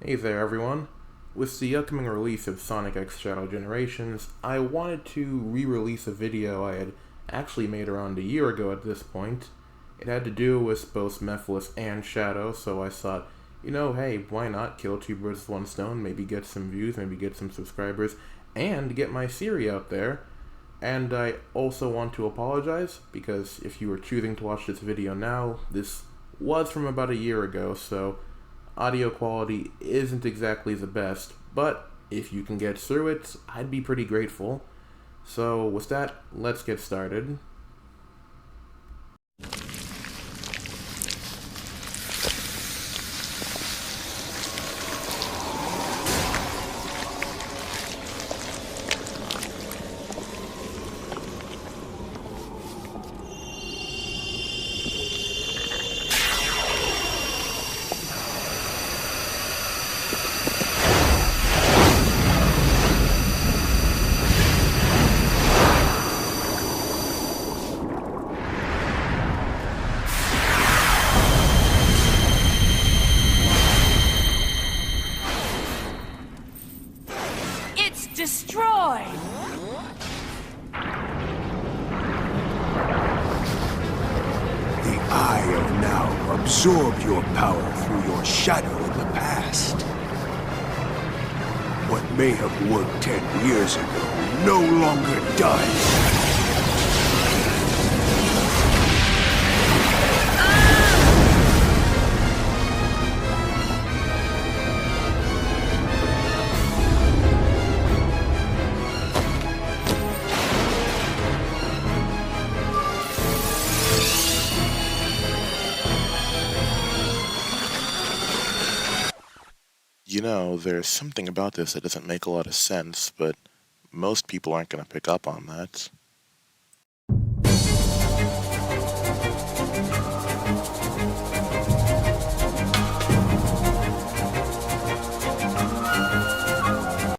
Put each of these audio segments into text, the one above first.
Hey there everyone. With the upcoming release of Sonic X Shadow Generations, I wanted to re-release a video I had actually made around a year ago at this point. It had to do with both Mephiles and Shadow, so I thought, hey, why not kill two birds with one stone, maybe get some views, maybe get some subscribers, and get my theory out there. And I also want to apologize, because if you were choosing to watch this video now, this was from about a year ago, so audio quality isn't exactly the best, but if you can get through it, I'd be pretty grateful. So with that, let's get started. Destroyed! The Eye of Now absorbed your power through your shadow in the past. What may have worked 10 years ago no longer does. There's something about this that doesn't make a lot of sense, but most people aren't going to pick up on that.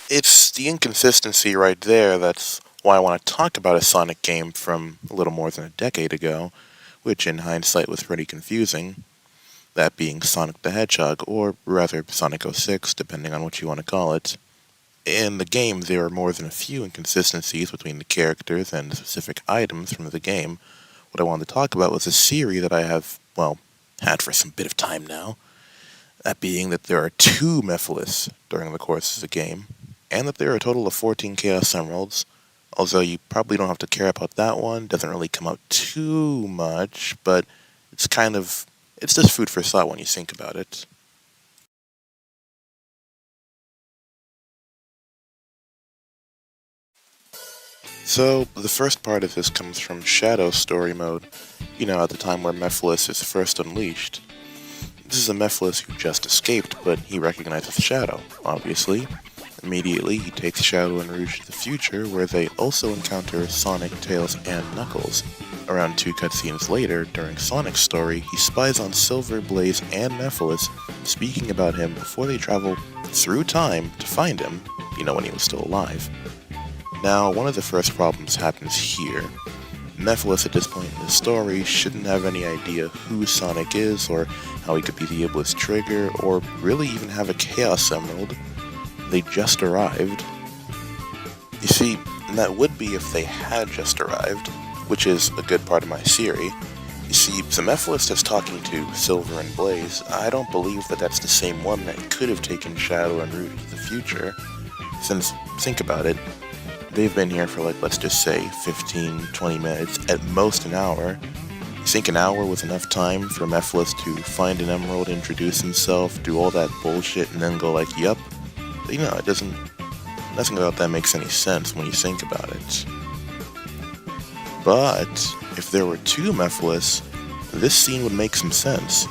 It's the inconsistency right there that's why I want to talk about a Sonic game from a little more than a decade ago, which in hindsight was pretty confusing. That being Sonic the Hedgehog, or rather Sonic 06, depending on what you want to call it. In the game, there are more than a few inconsistencies between the characters and the specific items from the game. What I wanted to talk about was a theory that I have, had for some bit of time now. That being that there are 2 Mephiles during the course of the game, and that there are a total of 14 Chaos Emeralds. Although you probably don't have to care about that one, doesn't really come out too much, but it's just food for thought when you think about it. So, the first part of this comes from Shadow story mode, at the time where Mephiles is first unleashed. This is a Mephiles who just escaped, but he recognizes Shadow, obviously. Immediately, he takes Shadow and Rouge to the future, where they also encounter Sonic, Tails, and Knuckles. Around 2 cutscenes later, during Sonic's story, he spies on Silver, Blaze, and Mephiles, speaking about him before they travel through time to find him, when he was still alive. Now, one of the first problems happens here. Mephiles at this point in the story shouldn't have any idea who Sonic is, or how he could be the Iblis Trigger, or really even have a Chaos Emerald. They just arrived. You see, that would be if they had just arrived, which is a good part of my theory. You see, the Mephiles that's talking to Silver and Blaze, I don't believe that that's the same one that could have taken Shadow and Rouge to the future. Since, think about it, they've been here for let's just say 15, 20 minutes, at most an hour. You think an hour was enough time for Mephiles to find an emerald, introduce himself, do all that bullshit, and then go yup? It doesn't, nothing about that makes any sense when you think about it. But, if there were 2 Mephiles, this scene would make some sense.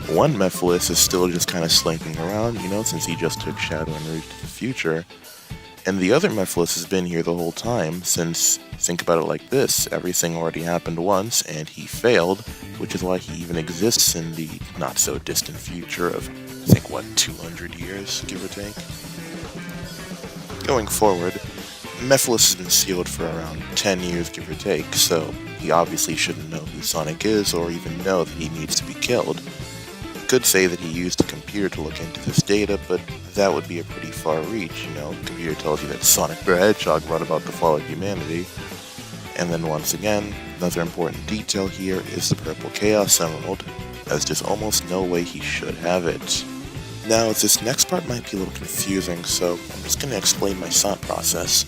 One Mephiles is still just kind of slinking around, since he just took Shadow and Rouge to the future. And the other Mephiles has been here the whole time, since, think about it like this, everything already happened once, and he failed, which is why he even exists in the not-so-distant future of, 200 years, give or take? Going forward, Mephiles has been sealed for around 10 years, give or take, so he obviously shouldn't know who Sonic is, or even know that he needs to be killed. could say that he used a computer to look into this data, but that would be a pretty far reach, you know. The computer tells you that Sonic the Hedgehog brought about the fall of humanity. And then once again, another important detail here is the purple Chaos Emerald, as there's almost no way he should have it. Now, this next part might be a little confusing, so I'm just going to explain my thought process.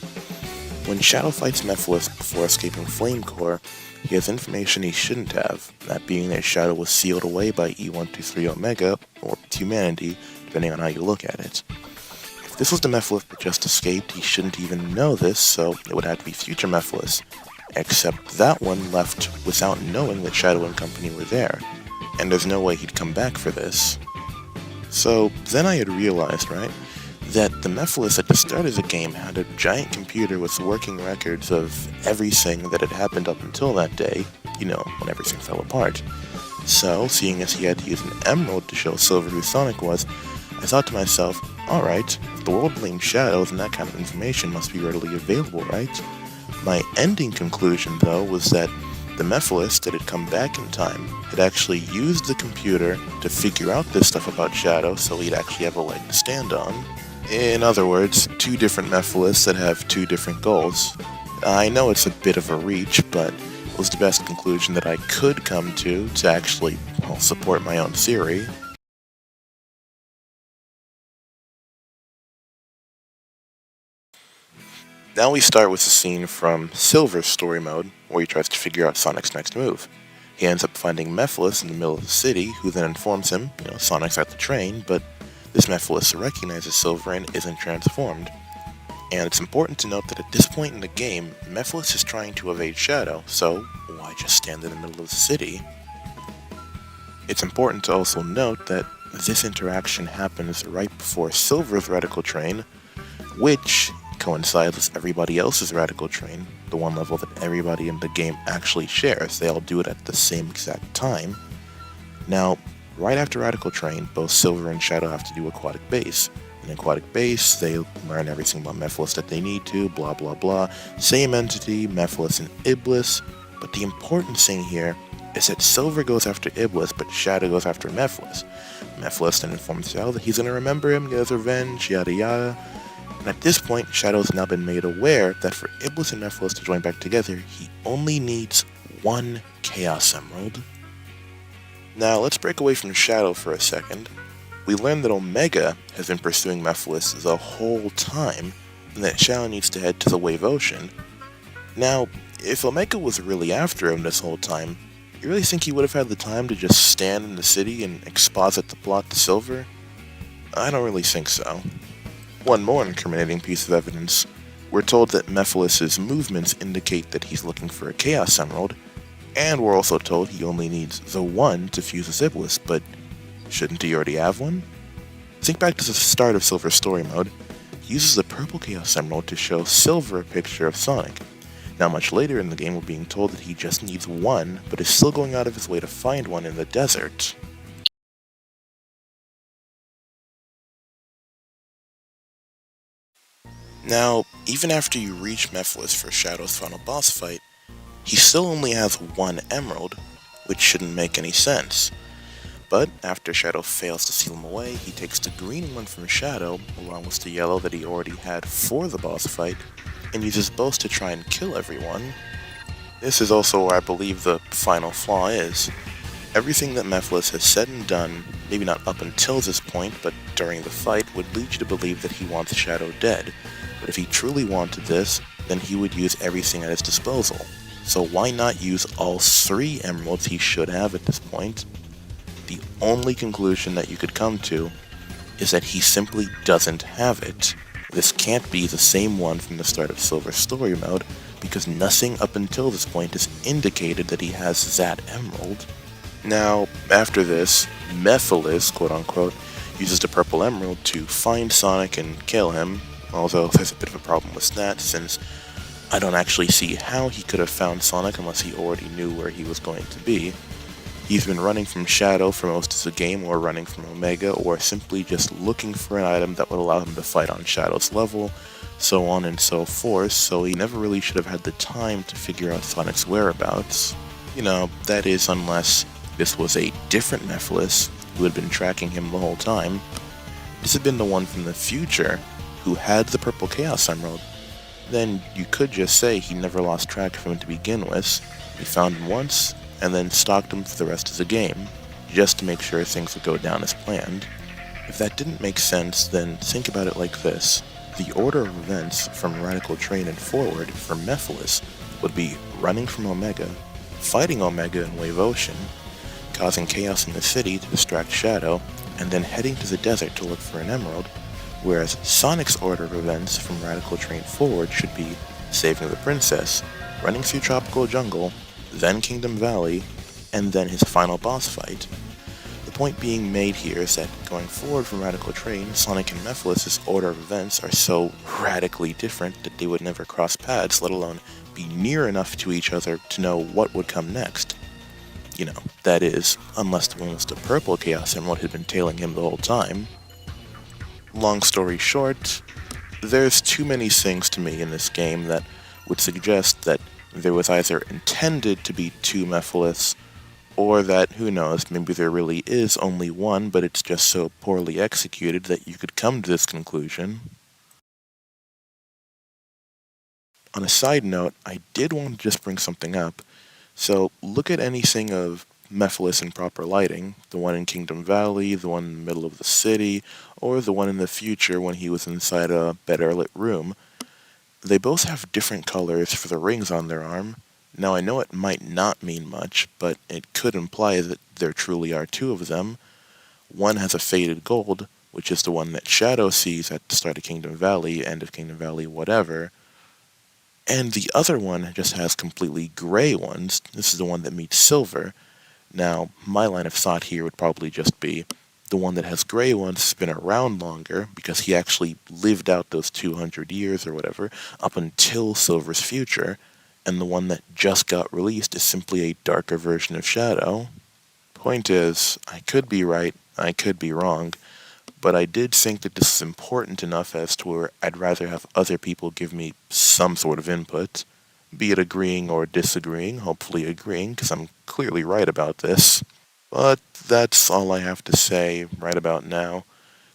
When Shadow fights Mephiles before escaping Flame Core, he has information he shouldn't have, that being that Shadow was sealed away by E123 Omega, or humanity, depending on how you look at it. If this was the Mephiles that just escaped, he shouldn't even know this, so it would have to be future Mephiles. Except that one left without knowing that Shadow and company were there, and there's no way he'd come back for this. So then I had realized, right, that the Mephiles at the start of the game had a giant computer with working records of everything that had happened up until that day, you know, when everything fell apart. So, seeing as he had to use an emerald to show Silver who Sonic was, I thought to myself, alright, if the world blames Shadow, then that kind of information must be readily available, right? My ending conclusion, though, was that the Mephiles that had come back in time had actually used the computer to figure out this stuff about Shadow so he'd actually have a leg to stand on. In other words, two different Mephiles that have two different goals. I know it's a bit of a reach, but it was the best conclusion that I could come to actually, well, support my own theory. Now we start with a scene from Silver's story mode, where he tries to figure out Sonic's next move. He ends up finding Mephiles in the middle of the city, who then informs him, you know, Sonic's at the train, but this Mephiles recognizes Silver and isn't transformed. And it's important to note that at this point in the game, Mephiles is trying to evade Shadow, so why just stand in the middle of the city? It's important to also note that this interaction happens right before Silver's radical train, which coincides with everybody else's radical train, the one level that everybody in the game actually shares. They all do it at the same exact time. Now, right after Radical Train, both Silver and Shadow have to do Aquatic Base. In Aquatic Base, they learn everything about Mephiles that they need to, blah blah blah. Same entity, Mephiles and Iblis, but the important thing here is that Silver goes after Iblis, but Shadow goes after Mephiles. Mephiles then informs Shadow that he's gonna remember him, get his revenge, yada yada. And at this point, Shadow's now been made aware that for Iblis and Mephiles to join back together, he only needs one Chaos Emerald. Now, let's break away from Shadow for a second. We learn that Omega has been pursuing Mephiles the whole time, and that Shadow needs to head to the Wave Ocean. Now, if Omega was really after him this whole time, you really think he would have had the time to just stand in the city and exposit the plot to Silver? I don't really think so. One more incriminating piece of evidence. We're told that Mephiles' movements indicate that he's looking for a Chaos Emerald, and we're also told he only needs the one to fuse with Iblis, but shouldn't he already have one? Think back to the start of Silver's story mode. He uses the purple Chaos Emerald to show Silver a picture of Sonic. Now much later in the game we're being told that he just needs one, but is still going out of his way to find one in the desert. Now, even after you reach Mephiles for Shadow's final boss fight, he still only has one emerald, which shouldn't make any sense. But after Shadow fails to seal him away, he takes the green one from Shadow, along with the yellow that he already had for the boss fight, and uses both to try and kill everyone. This is also where I believe the final flaw is. Everything that Mephiles has said and done, maybe not up until this point, but during the fight, would lead you to believe that he wants Shadow dead. But if he truly wanted this, then he would use everything at his disposal. So why not use all three emeralds he should have at this point? The only conclusion that you could come to is that he simply doesn't have it. This can't be the same one from the start of Silver's story mode, because nothing up until this point has indicated that he has that emerald. Now, after this, Mephiles, quote-unquote, uses the purple emerald to find Sonic and kill him, although there's a bit of a problem with that, since I don't actually see how he could have found Sonic unless he already knew where he was going to be. He's been running from Shadow for most of the game, or running from Omega, or simply just looking for an item that would allow him to fight on Shadow's level, so on and so forth, so he never really should have had the time to figure out Sonic's whereabouts. You know, that is unless this was a different Mephiles, who had been tracking him the whole time. This had been the one from the future who had the purple Chaos Emerald. Then you could just say he never lost track of him to begin with. He found him once, and then stalked him for the rest of the game, just to make sure things would go down as planned. If that didn't make sense, then think about it like this. The order of events from Radical Train and forward for Mephiles would be running from Omega, fighting Omega in Wave Ocean, causing chaos in the city to distract Shadow, and then heading to the desert to look for an emerald, whereas Sonic's order of events from Radical Train forward should be saving the princess, running through Tropical Jungle, then Kingdom Valley, and then his final boss fight. The point being made here is that going forward from Radical Train, Sonic and Mephiles' order of events are so radically different that they would never cross paths, let alone be near enough to each other to know what would come next. You know, that is, unless the one was the purple Chaos Emerald had been tailing him the whole time. Long story short, there's too many things to me in this game that would suggest that there was either intended to be two Mephiles, or that, who knows, maybe there really is only one, but it's just so poorly executed that you could come to this conclusion. On a side note, I did want to just bring something up. So, look at anything of Mephiles in proper lighting, the one in Kingdom Valley, the one in the middle of the city, or the one in the future when he was inside a better lit room. They both have different colors for the rings on their arm. Now I know it might not mean much, but it could imply that there truly are two of them. One has a faded gold, which is the one that Shadow sees at the start of Kingdom Valley, end of Kingdom Valley, whatever. And the other one just has completely gray ones. This is the one that meets silver. Now, my line of thought here would probably just be the one that has gray ones has been around longer because he actually lived out those 200 years or whatever up until Silver's future, and the one that just got released is simply a darker version of Shadow. Point is, I could be right, I could be wrong, but I did think that this is important enough as to where I'd rather have other people give me some sort of input, be it agreeing or disagreeing, hopefully agreeing, because I'm clearly right about this. But that's all I have to say right about now.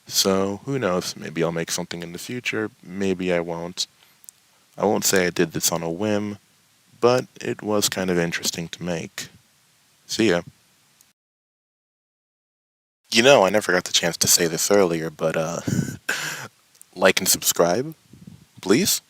So, who knows, maybe I'll make something in the future, maybe I won't. I won't say I did this on a whim, but it was kind of interesting to make. See ya. You know, I never got the chance to say this earlier, but like and subscribe, please?